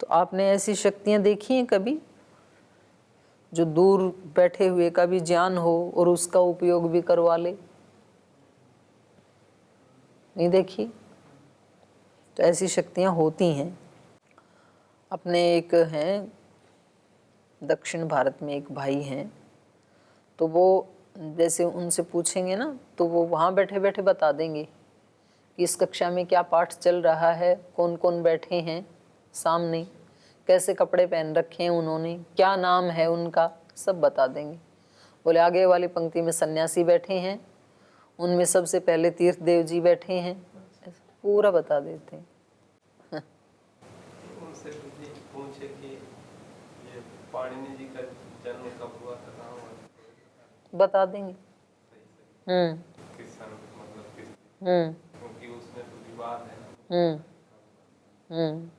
तो आपने ऐसी शक्तियां देखी हैं कभी, जो दूर बैठे हुए का भी ज्ञान हो और उसका उपयोग भी करवा ले? नहीं देखी? तो ऐसी शक्तियां होती हैं। अपने एक हैं दक्षिण भारत में एक भाई हैं, तो वो जैसे उनसे पूछेंगे ना तो वो वहाँ बैठे बैठे बता देंगे कि इस कक्षा में क्या पाठ चल रहा है, कौन कौन बैठे हैं सामने, कैसे कपड़े पहन रखे हैं उन्होंने, क्या नाम है उनका, सब बता देंगे। बोले आगे वाली पंक्ति में सन्यासी बैठे हैं, उनमें सबसे पहले तीर्थ देव जी बैठे हैं, पूरा बता देते हैं। उनसे पूछे कि ये पाणिनि जी का जन्म कब हुआ था, कहाँ हुआ था, बता देंगे। किस सन, मतलब किस, क्योंकि उसमें तो विवाद है ना।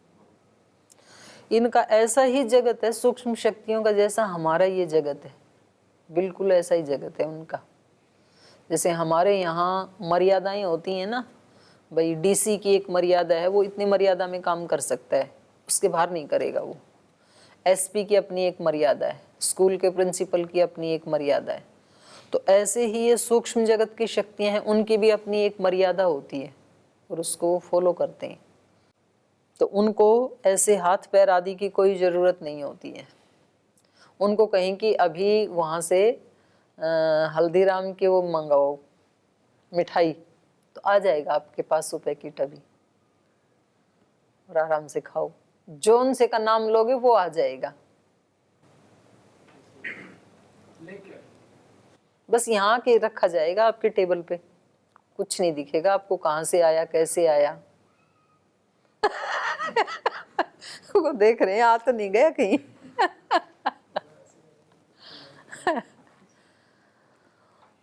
इनका ऐसा ही जगत है सूक्ष्म शक्तियों का, जैसा हमारा ये जगत है, बिल्कुल ऐसा ही जगत है उनका। जैसे हमारे यहाँ मर्यादाएं होती हैं ना, भाई डीसी की एक मर्यादा है, वो इतनी मर्यादा में काम कर सकता है, उसके बाहर नहीं करेगा वो। एसपी की अपनी एक मर्यादा है, स्कूल के प्रिंसिपल की अपनी एक मर्यादा है। तो ऐसे ही ये सूक्ष्म जगत की शक्तियां हैं, उनकी भी अपनी एक मर्यादा होती है और उसको वो फॉलो करते हैं। तो उनको ऐसे हाथ पैर आदि की कोई ज़रूरत नहीं होती है। उनको कहें कि अभी वहाँ से हल्दीराम के वो मंगाओ मिठाई, तो आ जाएगा आपके पास रुपए की टबी, और आराम से खाओ। जो उनसे का नाम लोगे वो आ जाएगा। बस यहाँ के रखा जाएगा आपके टेबल पे, कुछ नहीं दिखेगा आपको कहाँ से आया कैसे आया। वो देख रहे हैं आ तो नहीं गया कहीं।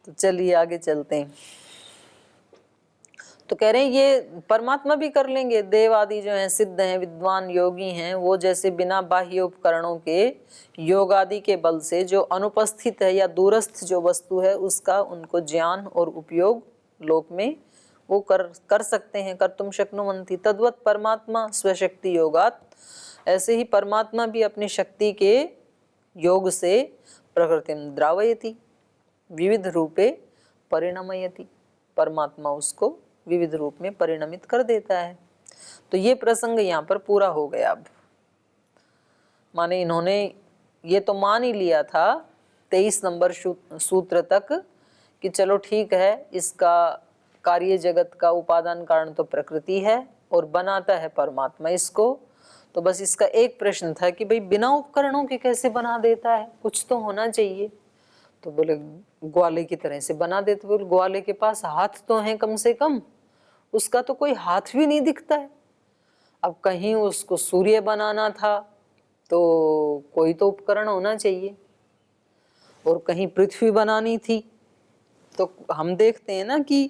तो चलिए आगे चलते हैं। तो कह रहे हैं ये परमात्मा भी कर लेंगे। देव आदि जो हैं, सिद्ध हैं, विद्वान योगी हैं, वो जैसे बिना बाह्य उपकरणों के योग आदि के बल से जो अनुपस्थित है या दूरस्थ जो वस्तु है उसका उनको ज्ञान और उपयोग लोक में वो कर सकते हैं। कर तुम शक्नुवंती तद्वत परमात्मा स्वशक्ति योगात, ऐसे ही परमात्मा भी अपनी शक्ति के योग से प्रकृति द्रावयति विविध रूपे परिणमयति, परमात्मा उसको विविध रूप में परिणमित कर देता है। तो ये प्रसंग यहाँ पर पूरा हो गया। अब माने इन्होंने ये तो मान ही लिया था 23 नंबर सूत्र तक कि चलो ठीक है, इसका कार्य जगत का उपादान कारण तो प्रकृति है और बनाता है परमात्मा इसको। तो बस इसका एक प्रश्न था कि भाई बिना उपकरणों के कैसे बना देता है, कुछ तो होना चाहिए। तो बोले ग्वाले की तरह से बना देते। बोले ग्वाले के पास हाथ तो हैं कम से कम, उसका तो कोई हाथ भी नहीं दिखता है। अब कहीं उसको सूर्य बनाना था तो कोई तो उपकरण होना चाहिए, और कहीं पृथ्वी बनानी थी। तो हम देखते हैं ना कि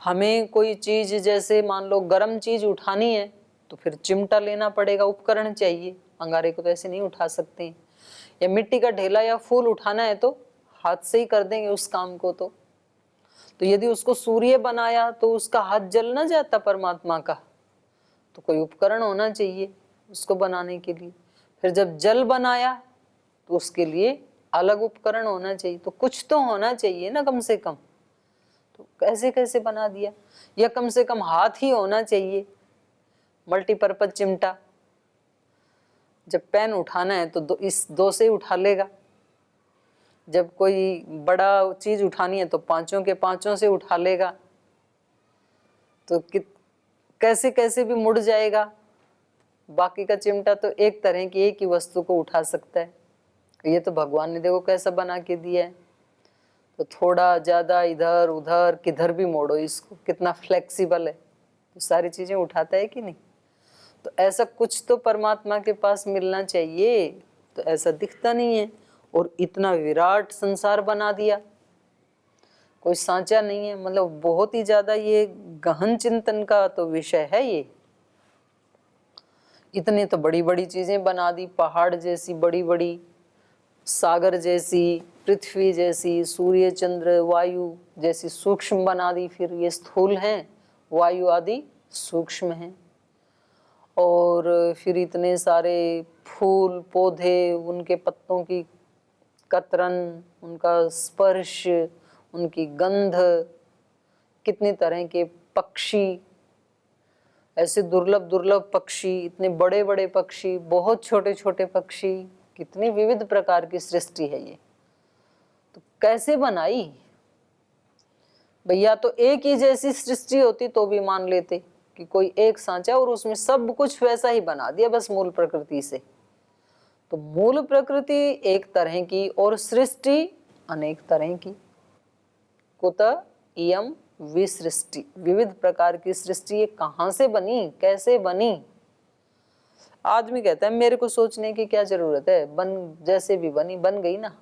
हमें कोई चीज जैसे मान लो गर्म चीज उठानी है तो फिर चिमटा लेना पड़ेगा, उपकरण चाहिए, अंगारे को तो ऐसे नहीं उठा सकते हैं। या मिट्टी का ढेला या फूल उठाना है तो हाथ से ही कर देंगे उस काम को। तो यदि उसको सूर्य बनाया तो उसका हाथ जल ना जाता परमात्मा का, तो कोई उपकरण होना चाहिए उसको बनाने के लिए। फिर जब जल बनाया तो उसके लिए अलग उपकरण होना चाहिए। तो कुछ तो होना चाहिए ना कम से कम। तो कैसे कैसे बना दिया, या कम से कम हाथ ही होना चाहिए, मल्टीपर्पज चिमटा। जब पेन उठाना है तो इस दो से उठा लेगा, जब कोई बड़ा चीज उठानी है तो पांचों के पांचों से उठा लेगा। तो कैसे कैसे भी मुड़ जाएगा। बाकी का चिमटा तो एक तरह की एक ही वस्तु को उठा सकता है। ये तो भगवान ने देखो कैसा बना के दिया है। तो थोड़ा ज्यादा इधर उधर किधर भी मोड़ो इसको, कितना फ्लेक्सिबल है, तो सारी चीजें उठाता है कि नहीं। तो ऐसा कुछ तो परमात्मा के पास मिलना चाहिए, तो ऐसा दिखता नहीं है। और इतना विराट संसार बना दिया, कोई सांचा नहीं है। मतलब बहुत ही ज्यादा ये गहन चिंतन का तो विषय है ये। इतने तो बड़ी बड़ी चीजें बना दी, पहाड़ जैसी बड़ी बड़ी, सागर जैसी, पृथ्वी जैसी, सूर्य चंद्र वायु जैसी सूक्ष्म बना दी। फिर ये स्थूल हैं, वायु आदि सूक्ष्म हैं। और फिर इतने सारे फूल पौधे, उनके पत्तों की कतरन, उनका स्पर्श, उनकी गंध, कितनी तरह के पक्षी, ऐसे दुर्लभ दुर्लभ पक्षी, इतने बड़े बड़े पक्षी, बहुत छोटे छोटे पक्षी, कितनी विविध प्रकार की सृष्टि है ये। तो कैसे बनाई भैया? तो एक ही जैसी सृष्टि होती तो भी मान लेते कि कोई एक सांचा और उसमें सब कुछ वैसा ही बना दिया बस मूल प्रकृति से। तो मूल प्रकृति एक तरह की और सृष्टि अनेक तरह की। कुतः इयं विसृष्टि, विविध प्रकार की सृष्टि ये कहाँ से बनी, कैसे बनी? आदमी कहता है मेरे को सोचने की क्या जरूरत है, बन जैसे भी बनी बन गई ना,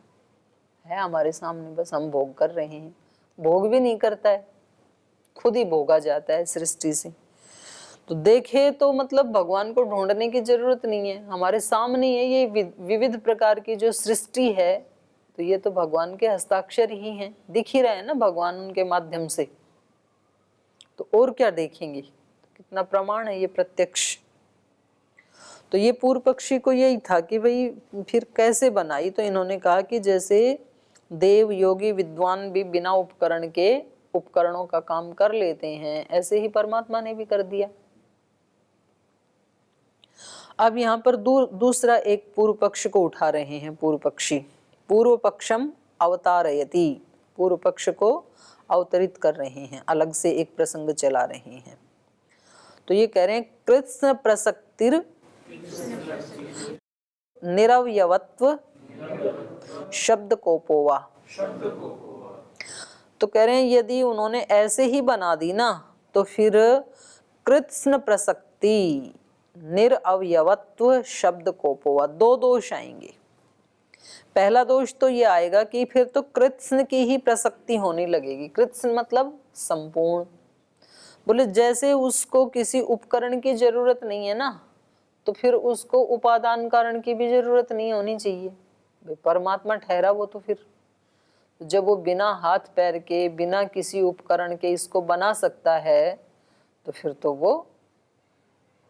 है हमारे सामने, बस हम भोग कर रहे हैं। भोग भी नहीं करता है, खुद ही भोगा जाता है सृष्टि से। तो देखे तो मतलब भगवान को ढूंढने की जरूरत नहीं है, हमारे सामने है ये विविध प्रकार की जो सृष्टि है। तो ये तो भगवान के हस्ताक्षर ही हैं, दिख ही रहे हैं ना भगवान उनके माध्यम से। तो और क्या देखेंगे? तो कितना प्रमाण है ये प्रत्यक्ष। तो ये पूर्व पक्षी को यही था कि भाई फिर कैसे बनाई? तो इन्होंने कहा कि जैसे देव योगी विद्वान भी बिना उपकरण के उपकरणों का काम कर लेते हैं, ऐसे ही परमात्मा ने भी कर दिया। अब यहाँ पर दूसरा एक पूर्व पक्ष को उठा रहे हैं पूर्व पक्षी। पूर्व पक्षम अवतारयति, पूर्व पक्ष को अवतरित कर रहे हैं, अलग से एक प्रसंग चला रहे हैं। तो ये कह रहे हैं कृष्ण प्रसक्तिर निरवयवत्व शब्द कोपोवा। तो कह रहे हैं यदि उन्होंने ऐसे ही बना दी ना तो फिर कृष्ण प्रसक्ति निरअवयवत्व शब्द कोपोवा, दो दोष आएंगे। पहला दोष तो ये आएगा कि फिर तो कृष्ण की ही प्रसक्ति होने लगेगी। कृष्ण मतलब संपूर्ण। बोले जैसे उसको किसी उपकरण की जरूरत नहीं है ना, तो फिर उसको उपादान कारण की भी जरूरत नहीं होनी चाहिए। परमात्मा ठहरा वो, तो फिर जब वो बिना हाथ पैर के, बिना किसी उपकरण के इसको बना सकता है, तो फिर तो वो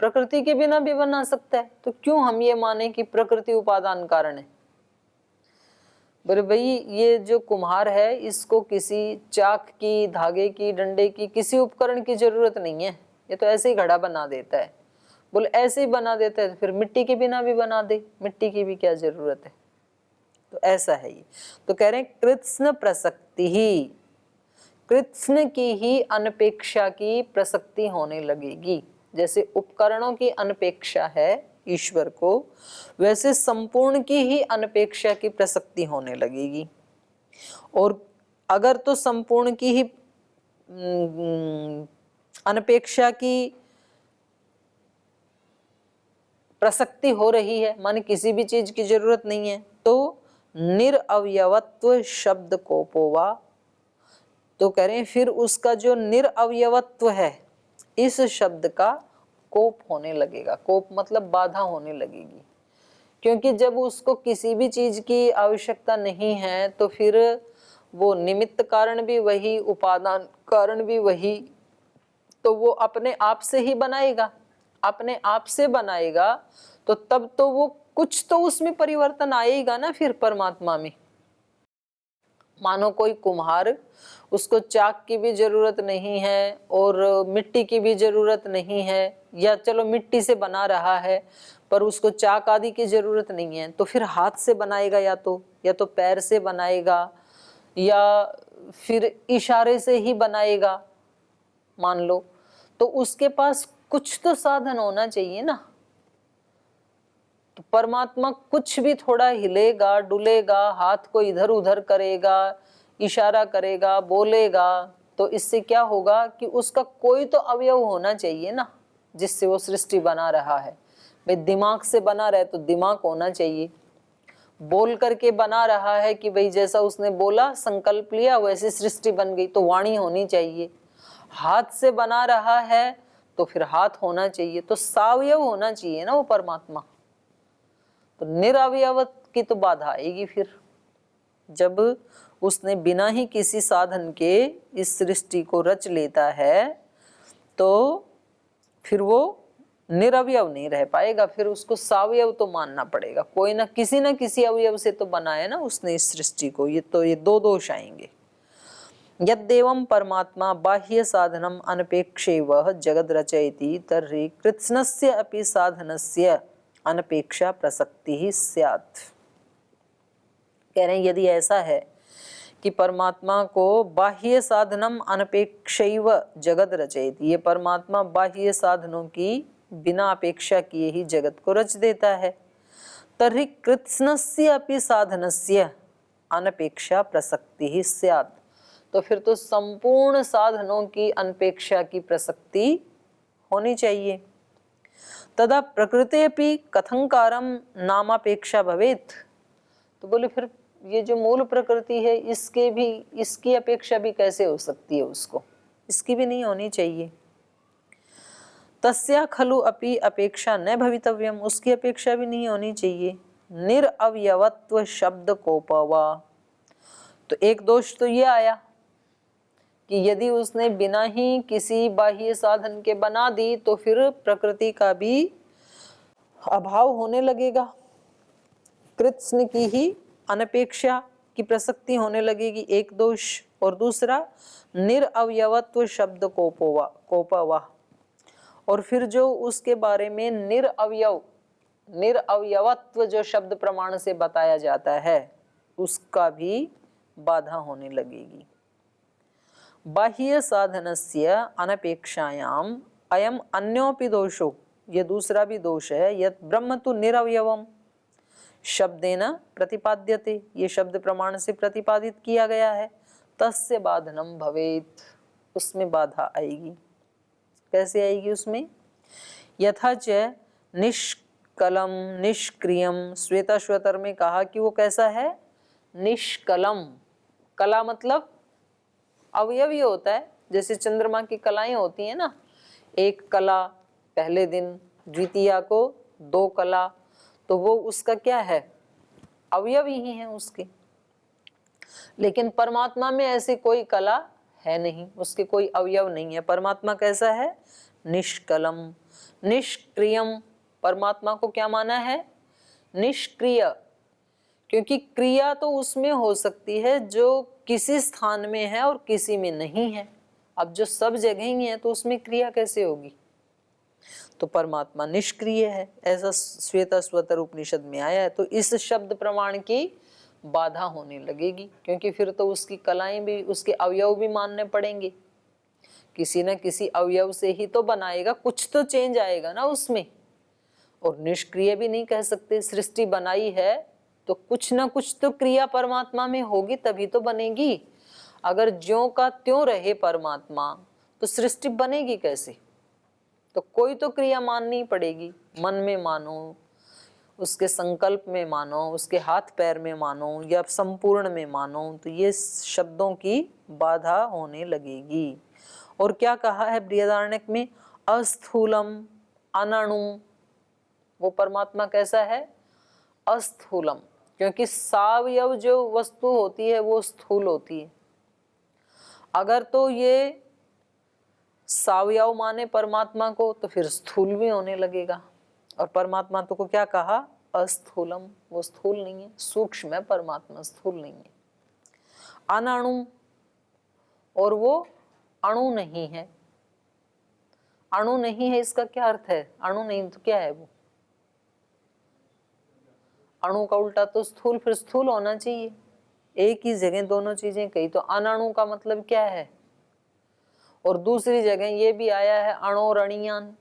प्रकृति के बिना भी बना सकता है। तो क्यों हम ये माने कि प्रकृति उपादान कारण है? बोले भाई ये जो कुम्हार है इसको किसी चाक की, धागे की, डंडे की, किसी उपकरण की जरूरत नहीं है, ये तो ऐसे ही घड़ा बना देता है। बोले ऐसे ही बना देता है तो फिर मिट्टी के बिना भी बना दे, मिट्टी की भी क्या जरूरत है? तो ऐसा है ये। तो कह रहे हैं कृष्ण प्रसक्ति ही, कृष्ण की ही अनपेक्षा की प्रसक्ति होने लगेगी। जैसे उपकरणों की अनपेक्षा है ईश्वर को, वैसे संपूर्ण की ही अनपेक्षा की प्रसक्ति होने लगेगी। और अगर तो संपूर्ण की ही अनपेक्षा की प्रसक्ति हो रही है, माने किसी भी चीज की जरूरत नहीं है, तो निरअवयवत्व शब्द कोपोवा। तो कह रहे हैं फिर उसका जो निरअवयवत्व है इस शब्द का कोप होने लगेगा। कोप मतलब बाधा होने लगेगी, क्योंकि जब उसको किसी भी चीज की आवश्यकता नहीं है तो फिर वो निमित्त कारण भी वही, उपादान कारण भी वही, तो वो अपने आप से ही बनाएगा। अपने आप से बनाएगा तो तब तो वो कुछ तो उसमें परिवर्तन आएगा ना फिर परमात्मा में। मानो कोई कुम्हार, उसको चाक की भी जरूरत नहीं है और मिट्टी की भी जरूरत नहीं है, या चलो मिट्टी से बना रहा है पर उसको चाक आदि की जरूरत नहीं है, तो फिर हाथ से बनाएगा, या तो पैर से बनाएगा, या फिर इशारे से ही बनाएगा मान लो। तो उसके पास कुछ तो साधन होना चाहिए ना। तो परमात्मा कुछ भी थोड़ा हिलेगा, डुलेगा, हाथ को इधर उधर करेगा, इशारा करेगा, बोलेगा, तो इससे क्या होगा कि उसका कोई तो अवयव होना चाहिए ना जिससे वो सृष्टि बना रहा है। भाई दिमाग से बना रहा है तो दिमाग होना चाहिए। बोल करके बना रहा है कि भाई जैसा उसने बोला, संकल्प लिया, वैसी सृष्टि बन गई, तो वाणी होनी चाहिए। हाथ से बना रहा है तो फिर हाथ होना चाहिए, तो सावयव होना चाहिए ना वो परमात्मा। तो निरअवयव की तो बाधा आएगी फिर, जब उसने बिना ही किसी साधन के इस सृष्टि को रच लेता है तो फिर वो निरवयव नहीं रह पाएगा, फिर उसको सावयव तो मानना पड़ेगा। कोई ना किसी अवयव से तो बनाया ना उसने इस सृष्टि को। ये दो दोष आएंगे। यद्देवं परमात्मा बाह्य साधनम अनपेक्षैव जगद रचयति तर्हि कृत्स्नस्य अपि साधनस्य अनपेक्षा प्रसक्ति ही स्यात्। कह रहे हैं यदि ऐसा है कि परमात्मा को बाह्य साधनम अनपेक्षैव जगत रचयति, ये परमात्मा बाह्य साधनों की बिना अपेक्षा किए ही जगत को रच देता है, तर्हि कृत्स्नस्य अपि साधनस्य अनपेक्षा प्रसक्ति ही स्यात्, तो फिर तो संपूर्ण साधनों की अनपेक्षा की प्रसक्ति होनी चाहिए। तदा प्रकृते अपि कथंकारम नामापेक्षा भवेत्, तो बोले फिर ये जो मूल प्रकृति है इसकी अपेक्षा भी कैसे हो सकती है, उसको इसकी भी नहीं होनी चाहिए। तस्या खलु अपि अपेक्षा न भवितव्यम, उसकी अपेक्षा भी नहीं होनी चाहिए। निरअवयवत्व शब्द कोपवा, तो एक दोष तो ये आया कि यदि उसने बिना ही किसी बाह्य साधन के बना दी तो फिर प्रकृति का भी अभाव होने लगेगा, कृत्स्न की ही अनपेक्षा की प्रसक्ति होने लगेगी, एक दोष। और दूसरा निरअवयवत्व शब्द कोपवा, और फिर जो उसके बारे में निरअवयवत्व जो शब्द प्रमाण से बताया जाता है उसका भी बाधा होने लगेगी। बाह्य साधनस्य अनपेक्षायाम अयम अन्योपि दोषो, ये दूसरा भी दोष है, यत् ब्रह्म तो निरवयवम शब्देन प्रतिपाद्यते, ये शब्द प्रमाण से प्रतिपादित किया गया है, तस्य बाधनम भवेत्, उसमें बाधा आएगी। कैसे आएगी उसमें? यथा च निष्कलम निष्क्रियम, श्वेताश्वतर में कहा कि वो कैसा है? निष्कलम। कला मतलब अवयवी होता है, जैसे चंद्रमा की कलाएं होती हैं ना, एक कला पहले दिन, द्वितीया को 2 कला, तो वो उसका क्या है? अवयवी ही है उसके। लेकिन परमात्मा में ऐसी कोई कला है नहीं, उसके कोई अवयव नहीं है। परमात्मा कैसा है? निष्कलम निष्क्रियम। परमात्मा को क्या माना है? निष्क्रिय, क्योंकि क्रिया तो उसमें हो सकती है जो किसी स्थान में है और किसी में नहीं है। अब जो सब जगह ही है तो उसमें क्रिया कैसे होगी? तो परमात्मा निष्क्रिय है, ऐसा श्वेताश्वतर उपनिषद में आया है। तो इस शब्द प्रमाण की बाधा होने लगेगी, क्योंकि फिर तो उसकी कलाएं भी, उसके अवयव भी मानने पड़ेंगे। किसी न किसी अवयव से ही तो बनाएगा, कुछ तो चेंज आएगा ना उसमें। और निष्क्रिय भी नहीं कह सकते, सृष्टि बनाई है तो कुछ ना कुछ तो क्रिया परमात्मा में होगी तभी तो बनेगी। अगर ज्यों का त्यों रहे परमात्मा तो सृष्टि बनेगी कैसे? तो कोई तो क्रिया माननी पड़ेगी। मन में मानो, उसके संकल्प में मानो, उसके हाथ पैर में मानो, या संपूर्ण में मानो, तो ये शब्दों की बाधा होने लगेगी। और क्या कहा है बृहदारण्यक में? अस्थूलम अनणु। वो परमात्मा कैसा है? अस्थूलम, क्योंकि सावयव जो वस्तु होती है वो स्थूल होती है। अगर तो ये सावयव माने परमात्मा को तो फिर स्थूल भी होने लगेगा। और परमात्मा तो को क्या कहा? अस्थूलम, वो स्थूल नहीं है, सूक्ष्म है परमात्मा, स्थूल नहीं है। अनणु, और वो अणु नहीं है। अणु नहीं है इसका क्या अर्थ है? अणु नहीं तो क्या है वो? अणु का उल्टा तो स्थूल, फिर स्थूल होना चाहिए। एक ही जगह दोनों चीजें कही, तो अनणु का मतलब क्या है? और दूसरी जगह ये भी आया है अणोरणीयान,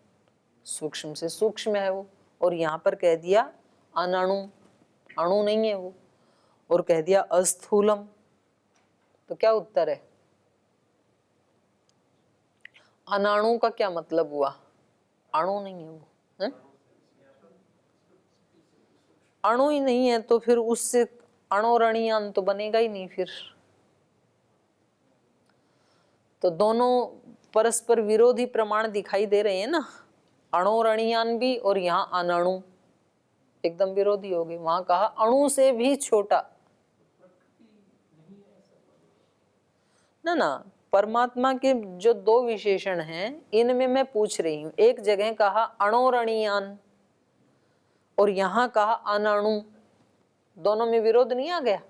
सूक्ष्म से सूक्ष्म है वो, और यहाँ पर कह दिया अनणु, अणु नहीं है वो, और कह दिया अस्थूलम। तो क्या उत्तर है? अनाणु का क्या मतलब हुआ? अणु नहीं है वो, है? अणु ही नहीं है तो फिर उससे अणोरणीयान तो बनेगा ही नहीं फिर। तो दोनों परस्पर विरोधी प्रमाण दिखाई दे रहे हैं ना, अणोरणीयान भी और यहाँ अनणु, एकदम विरोधी हो गए। वहां कहा अणु से भी छोटा, ना ना, परमात्मा के जो दो विशेषण हैं इनमें मैं पूछ रही हूं, एक जगह कहा अणोरणीयान और यहां कहा अनणु, दोनों में विरोध नहीं आ गया?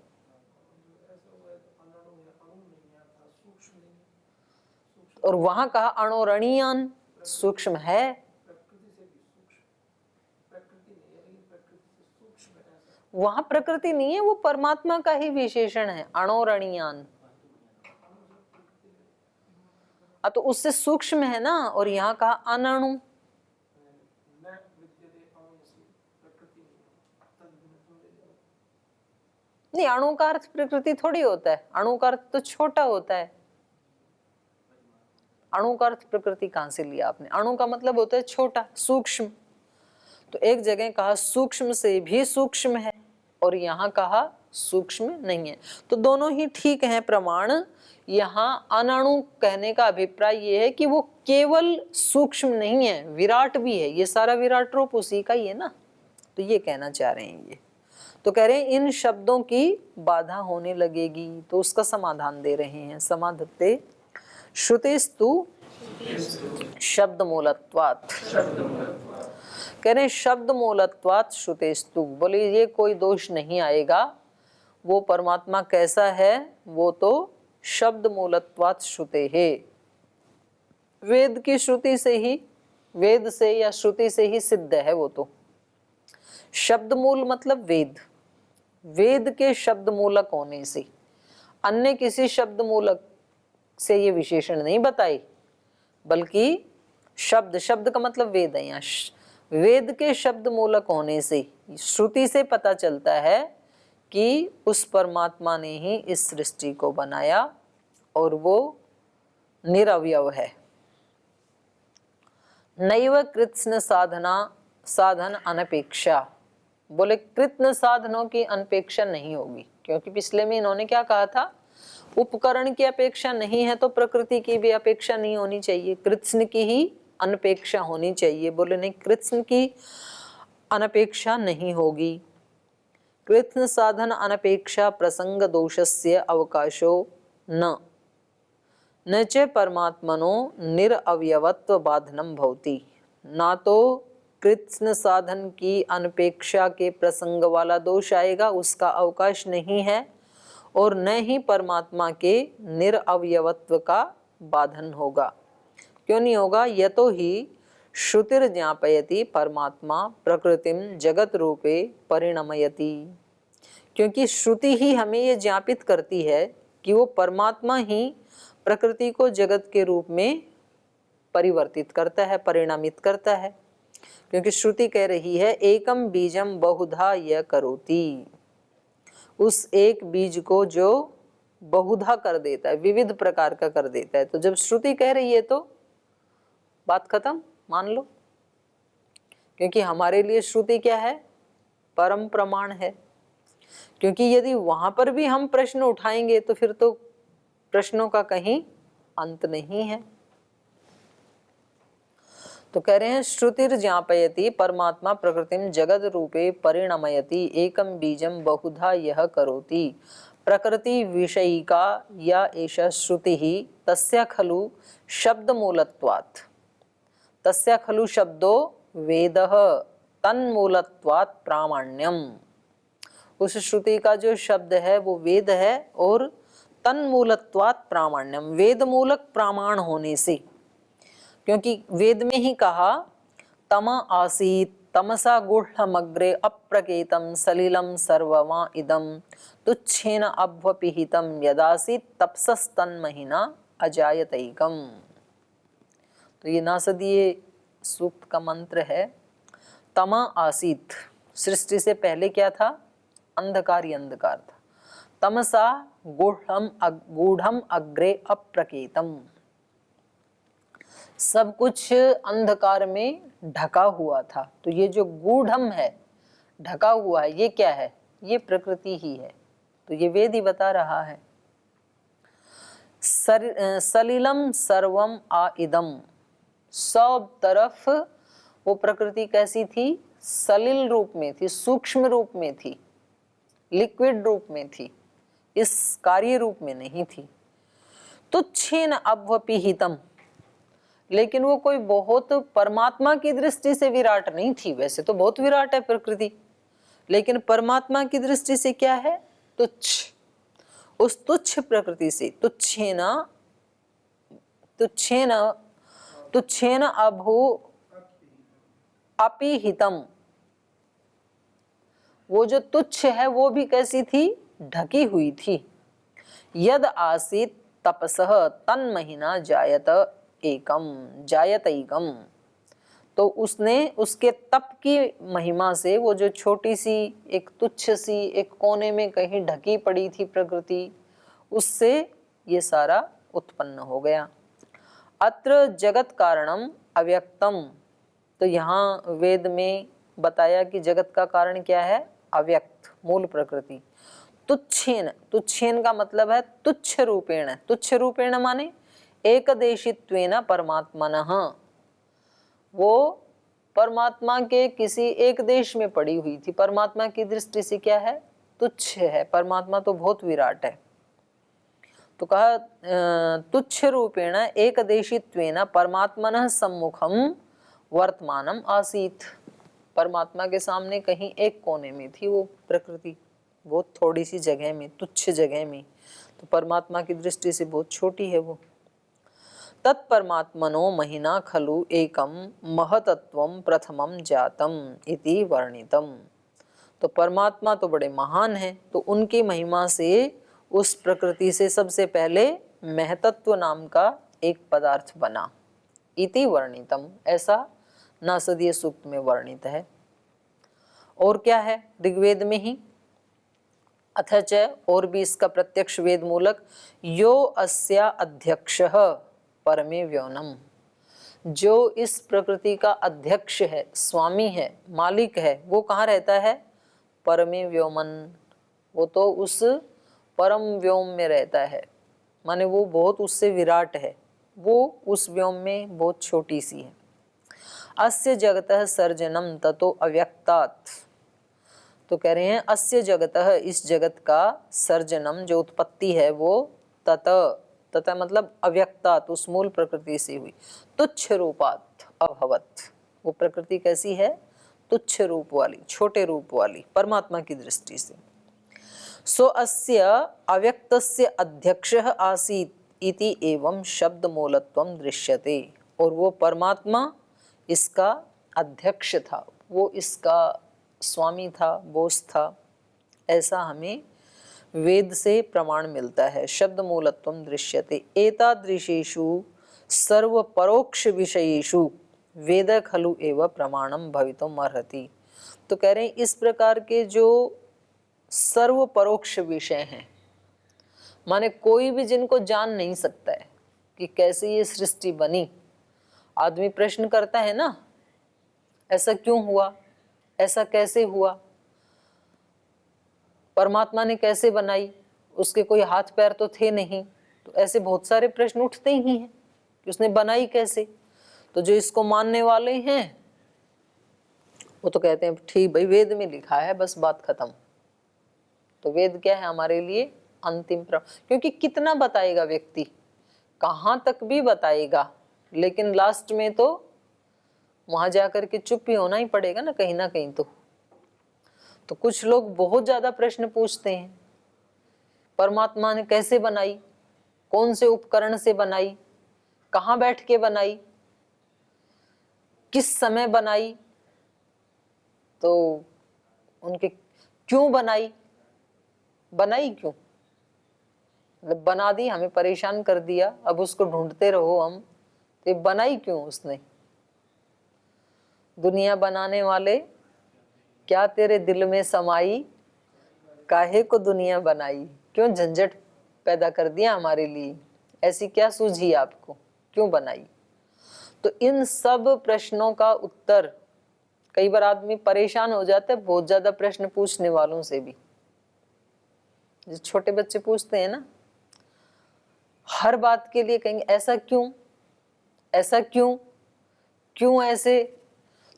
और वहां कहा अणोरणीयान, सूक्ष्म है। वहां प्रकृति नहीं है, वो परमात्मा का ही विशेषण है अणोरणीयान। तो उससे सूक्ष्म है ना, और यहाँ कहा अनणु। नहीं, अणु का अर्थ प्रकृति थोड़ी होता है, अणु का अर्थ तो छोटा होता है। अणु का अर्थ प्रकृति कहां से लिया आपने? अणु का मतलब होता है छोटा, सूक्ष्म। तो एक जगह कहा सूक्ष्म से भी सूक्ष्म है और यहाँ कहा सूक्ष्म नहीं है, तो दोनों ही ठीक है प्रमाण। यहाँ अनणु कहने का अभिप्राय ये है कि वो केवल सूक्ष्म नहीं है, विराट भी है। ये सारा विराट रूप उसी का ही है ना, तो ये कहना चाह रहे हैं ये। तो कह रहे हैं इन शब्दों की बाधा होने लगेगी, तो उसका समाधान दे रहे हैं। समाधत्ते श्रुतिस्तु शब्द मूलत्वात्, कह रहे शब्द मूलत्वात् श्रुतिस्तु। बोले ये कोई दोष नहीं आएगा, वो परमात्मा कैसा है, वो तो शब्द मूलत्वात् श्रुते है। वेद की श्रुति से ही, वेद से या श्रुति से ही सिद्ध है वो तो। शब्द मूल मतलब वेद, वेद के शब्द मूलक होने से, अन्य किसी शब्द मूलक से ये विशेषण नहीं बताई, बल्कि शब्द, शब्द का मतलब वेद है। यहाँ वेद के शब्द मूलक होने से, श्रुति से पता चलता है कि उस परमात्मा ने ही इस सृष्टि को बनाया और वो निरवयव है। नैव कृत्स्न साधना साधन अनपेक्षा, बोले कृत्न साधनों की अनपेक्षा नहीं होगी, क्योंकि पिछले में इन्होंने क्या कहा था, उपकरण की अपेक्षा नहीं है तो प्रकृति की भी अपेक्षा नहीं होनी चाहिए, कृत्स्न की ही अनपेक्षा होनी चाहिए। बोले नहीं, कृत्स्न की अनपेक्षा नहीं होगी। कृत्स्न साधन अनपेक्षा प्रसंग दोषस्य अवकाशो न च परमात्मनो निरअवयवत्व बाधनम भवति। ना तो कृत्स्न साधन की अनपेक्षा के प्रसंग वाला दोष आएगा, उसका अवकाश नहीं है, और न ही परमात्मा के निरअवयवत्व का बाधन होगा। क्यों नहीं होगा? यतो ही श्रुतिर ज्ञापयति परमात्मा प्रकृतिम जगत रूपे परिणमयति, क्योंकि श्रुति ही हमें ये ज्ञापित करती है कि वो परमात्मा ही प्रकृति को जगत के रूप में परिवर्तित करता है, परिणामित करता है। क्योंकि श्रुति कह रही है एकम बीजम बहुधा यह करोति, उस एक बीज को जो बहुधा कर देता है, विविध प्रकार का कर देता है। तो जब श्रुति कह रही है तो बात खत्म, मान लो। क्योंकि हमारे लिए श्रुति क्या है? परम प्रमाण है। क्योंकि यदि वहां पर भी हम प्रश्न उठाएंगे तो फिर तो प्रश्नों का कहीं अंत नहीं है। तो कह रहे हैं श्रुतिर ज्ञापयति परमात्मा प्रकृतिम जगत रूपे परिणमयति एकम बीजम बहुधा यह करोति। प्रकृति विषयिका या एषा श्रुति ही तस्या खलु शब्द मूलत्वात्, तस्या खलु शब्दो वेदः तन्मूलत्वात् प्रामाण्यम। उस श्रुति का जो शब्द है वो वेद है, और तन्मूलत्वात् प्रामाण्यम, वेद मूलक प्रमाण होने से। क्योंकि वेद में ही कहा तम आसीत तमसा गुह्यमग्रे अप्रकेतम सलिलम सर्वमा इदम तुच्छेन अभ्वपिहितम यदासीत तपसस्तन्महिना अजायतैकम। तो ये नासदीय सूक्त का मंत्र है। तमा आसीत, सृष्टि से पहले क्या था? अंधकार ही अंधकार था। तमसा गूढ़म अग्रे अप्रकेतम, सब कुछ अंधकार में ढका हुआ था। तो ये जो गूढ़म है, ढका हुआ है, ये क्या है? ये प्रकृति ही है। तो ये वेद ही बता रहा है। सलिलम सर्वम आ इदम, सब तरफ वो प्रकृति कैसी थी? सलिल रूप में थी, सूक्ष्म रूप में थी, लिक्विड रूप में थी, इस कार्य रूप में नहीं थी। तुच्छेन अभ्वपिहितम, लेकिन वो कोई बहुत परमात्मा की दृष्टि से विराट नहीं थी। वैसे तो बहुत विराट है प्रकृति, लेकिन परमात्मा की दृष्टि से क्या है? तुच्छ। उस तुच्छ प्रकृति से तुच्छेन तुच्छेन तुच्छेन अपिहितम, वो जो तुच्छ है वो भी कैसी थी? ढकी हुई थी। यद आसीत तपसः तन्महिना जायत एकम, तो उसने उसके तप की महिमा से वो जो छोटी सी एक तुच्छ सी एक कोने में कहीं ढकी पड़ी थी प्रकृति, उससे ये सारा उत्पन्न हो गया। अत्र जगत कारणम अव्यक्तम, तो यहाँ वेद में बताया कि जगत का कारण क्या है? अव्यक्त, मूल प्रकृति। तुच्छेन, तुच्छेन का मतलब है तुच्छ रूपेण। तुच्छ रूपेण माने एकदेशित्वेन परमात्मनः, वो परमात्मा के किसी एक देश में पड़ी हुई थी। परमात्मा की दृष्टि से क्या है? तुच्छ है। परमात्मा तो बहुत विराट है। तो कहा तुच्छ रूपेण एकदेशित्वेन परमात्मनः सम्मुखम वर्तमानम आसीत, परमात्मा के सामने कहीं एक कोने में थी वो प्रकृति, बहुत थोड़ी सी जगह में, तुच्छ जगह में। तो परमात्मा की दृष्टि से बहुत छोटी है वो। तत्परमात्मनो महिना खलु एकम महतत्वम प्रथमम जातम इति वर्णितम, तो परमात्मा तो बड़े महान हैं, तो उनकी महिमा से उस प्रकृति से सबसे पहले महतत्व नाम का एक पदार्थ बना। इति वर्णितम, ऐसा नासदीय सूक्त में वर्णित है। और क्या है? ऋग्वेद में ही अथच, और भी इसका प्रत्यक्ष वेद मूलक, यो अस्या अध्यक्षः परमे व्योनम, जो इस प्रकृति का अध्यक्ष है, स्वामी है, मालिक है, वो कहाँ रहता है? परमे व्योमन, वो तो उस परम व्योम में रहता है, माने वो बहुत उससे विराट है, वो उस व्योम में बहुत छोटी सी है। अस्य जगतः सर्जनम ततो अव्यक्तात्, तो कह रहे हैं अस्य जगतः, इस जगत का सर्जनम जो उत्पत्ति है वो तत मतलब अव्यक्तात्, उस मूल प्रकृति से हुई। तुच्छ रूपात् अभवत, वो प्रकृति कैसी है? तुच्छ रूप वाली, छोटे रूप वाली, परमात्मा की दृष्टि से। सो अस्य अव्यक्तस्य अध्यक्षः आसीत् इति एवं शब्द मूलत्वं दृश्यते, और वो परमात्मा इसका अध्यक्ष था, वो इसका स्वामी था, बोस था, ऐसा हमें वेद से प्रमाण मिलता है। शब्द मूलत्वं दृश्यते एतादृशेषु सर्व परोक्ष विषयेषु वेद खलु एव प्रमाणम भवितुम अर्हति, तो कह रहे हैं इस प्रकार के जो सर्व परोक्ष विषय हैं, माने कोई भी जिनको जान नहीं सकता है कि कैसे ये सृष्टि बनी। आदमी प्रश्न करता है ना, ऐसा क्यों हुआ, ऐसा कैसे हुआ, परमात्मा ने कैसे बनाई, उसके कोई हाथ पैर तो थे नहीं। तो ऐसे बहुत सारे प्रश्न उठते ही हैं कि उसने बनाई कैसे। तो जो इसको मानने वाले हैं वो तो कहते हैं ठीक भाई, वेद में लिखा है, बस बात खत्म। तो वेद क्या है हमारे लिए? अंतिम क्योंकि कितना बताएगा व्यक्ति, कहाँ तक भी बताएगा, लेकिन लास्ट में तो वहां जाकर के चुप ही होना ही पड़ेगा ना कहीं तो कुछ लोग बहुत ज्यादा प्रश्न पूछते हैं, परमात्मा ने कैसे बनाई, कौन से उपकरण से बनाई, कहाँ बैठ के बनाई, किस समय बनाई, तो उनके क्यों बनाई क्यों, मतलब बना दी, हमें परेशान कर दिया, अब उसको ढूंढते रहो हम, तो ये बनाई क्यों उसने? दुनिया बनाने वाले, क्या तेरे दिल में समाई, काहे को दुनिया बनाई, क्यों झंझट पैदा कर दिया हमारे लिए, ऐसी क्या सूझी आपको, क्यों बनाई? तो इन सब प्रश्नों का उत्तर, कई बार आदमी परेशान हो जाता है बहुत ज्यादा प्रश्न पूछने वालों से भी। जो छोटे बच्चे पूछते हैं ना, हर बात के लिए कहेंगे ऐसा क्यों, ऐसा क्यों, क्यों ऐसे,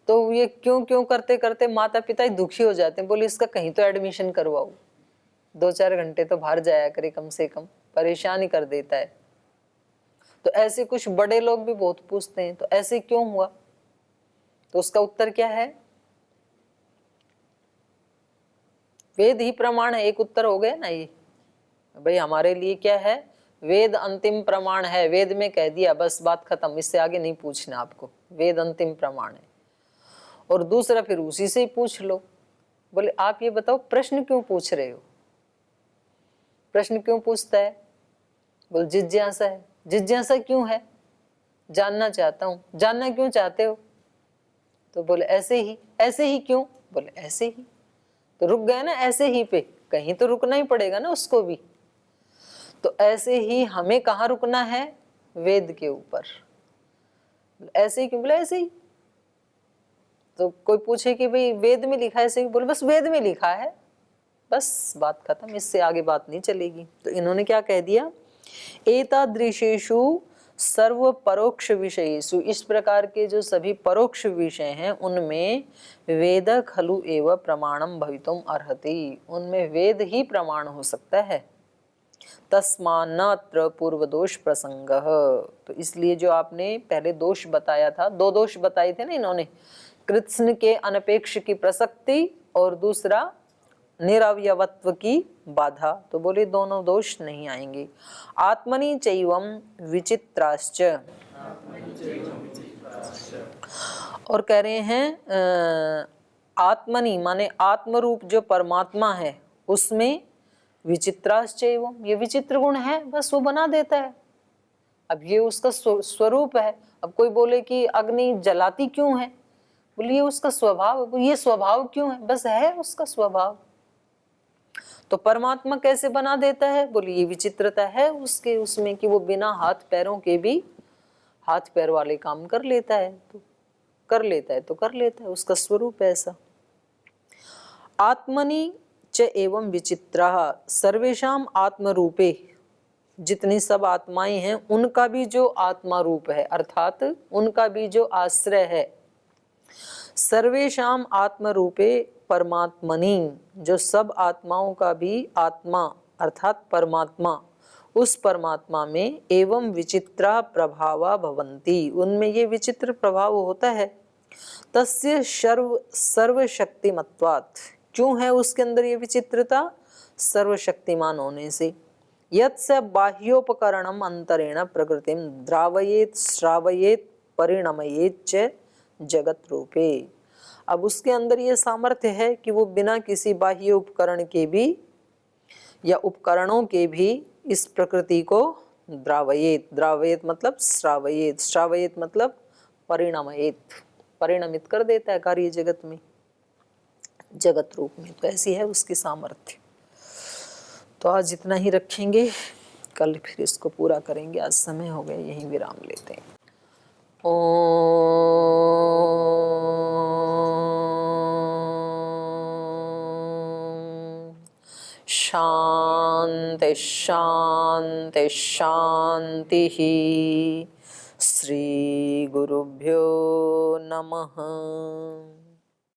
तो ये क्यों क्यों करते करते माता पिता ही दुखी हो जाते हैं। बोले इसका कहीं तो एडमिशन करवाओ, 2-4 घंटे तो बाहर जाया करे, कम से कम परेशान ही कर देता है। तो ऐसे कुछ बड़े लोग भी बहुत पूछते हैं, तो ऐसे क्यों हुआ? तो उसका उत्तर क्या है? वेद ही प्रमाण है। एक उत्तर हो गया ना ये। भाई हमारे लिए क्या है? वेद अंतिम प्रमाण है। वेद में कह दिया, बस बात खत्म, इससे आगे नहीं पूछना आपको। वेद अंतिम प्रमाण है। और दूसरा फिर उसी से ही पूछ लो। बोले आप ये बताओ प्रश्न क्यों पूछ रहे हो? प्रश्न क्यों पूछता है? बोल जिज्ञासा है। जिज्ञासा क्यों है? जानना चाहता हूं। जानना क्यों चाहते हो? तो बोले ऐसे ही। ऐसे ही क्यों? बोले ऐसे ही। तो रुक गए ना ऐसे ही पे, कहीं तो रुकना ही पड़ेगा ना उसको भी। तो ऐसे ही हमें कहाँ रुकना है? वेद के ऊपर। ऐसे ही क्यों? बोले ऐसे ही। तो कोई पूछे कि भाई वेद में लिखा है ऐसे, बोले बस वेद में लिखा है, बस बात खत्म, इससे आगे बात नहीं चलेगी। तो इन्होंने क्या कह दिया? एतादृशेषु सर्व परोक्ष विषयेषु, इस प्रकार के जो सभी परोक्ष विषय हैं उनमें वेद खलु एव प्रमाणम भवितुम अर्हति, उनमें वेद ही प्रमाण हो सकता है। तस्मान्नत्र पूर्व दोष प्रसंग, तो इसलिए जो आपने पहले दोष बताया था, दो दोष बताए थे ना इन्होंने, कृत्स्न के अनपेक्ष की प्रसक्ति और दूसरा निरवयवत्व की बाधा, तो बोले दोनों दोष नहीं आएंगे। आत्मनि चैवम विचित्राश्च, और कह रहे हैं आत्मनि माने आत्मरूप जो परमात्मा है उसमें विचित्राश्च एवं, ये विचित्र गुण है, बस वो बना देता है। अब ये उसका स्वरूप है। अब कोई बोले कि अग्नि जलाती क्यों है? बोलिए उसका स्वभाव, ये स्वभाव क्यों है? बस है उसका स्वभाव। तो परमात्मा कैसे बना देता है? बोलिए ये विचित्रता है उसके उसमें कि वो बिना हाथ पैरों के भी हाथ पैर वाले काम कर लेता है, तो कर लेता है तो कर लेता है, उसका स्वरूप है ऐसा। आत्मनि च एवं विचित्रः सर्वेषाम आत्मरूपे, जितनी सब आत्माएं हैं उनका भी जो आत्मा रूप है अर्थात उनका भी जो आश्रय है, सर्वेषाम आत्मरूपे परमात्मनि, जो सब आत्माओं का भी आत्मा अर्थात परमात्मा, उस परमात्मा में एवं विचित्रा प्रभावा भवन्ति, उनमें ये विचित्र प्रभाव होता है। तस्य सर्वशक्तिमत्वात्, क्यों है उसके अंदर ये विचित्रता? सर्वशक्तिमान होने से। यत्स बाह्योपकरणम अंतरेण प्रकृतिम द्रावयेत श्रावयेत परिणमयेत च जगत रूपे, अब उसके अंदर ये सामर्थ्य है कि वो बिना किसी बाह्य उपकरण के भी या उपकरणों के भी इस प्रकृति को द्रावयेत, द्रावयेत मतलब श्रावयेत, श्रावयेत मतलब परिणमयेत, परिणमित कर देता है कार्य जगत में, जगत रूप में। तो ऐसी है उसकी सामर्थ्य। तो आज इतना ही रखेंगे, कल फिर इसको पूरा करेंगे। आज समय हो गया, यहीं विराम लेते हैं। शांति शांति शांति। श्री गुरुभ्यो नमः।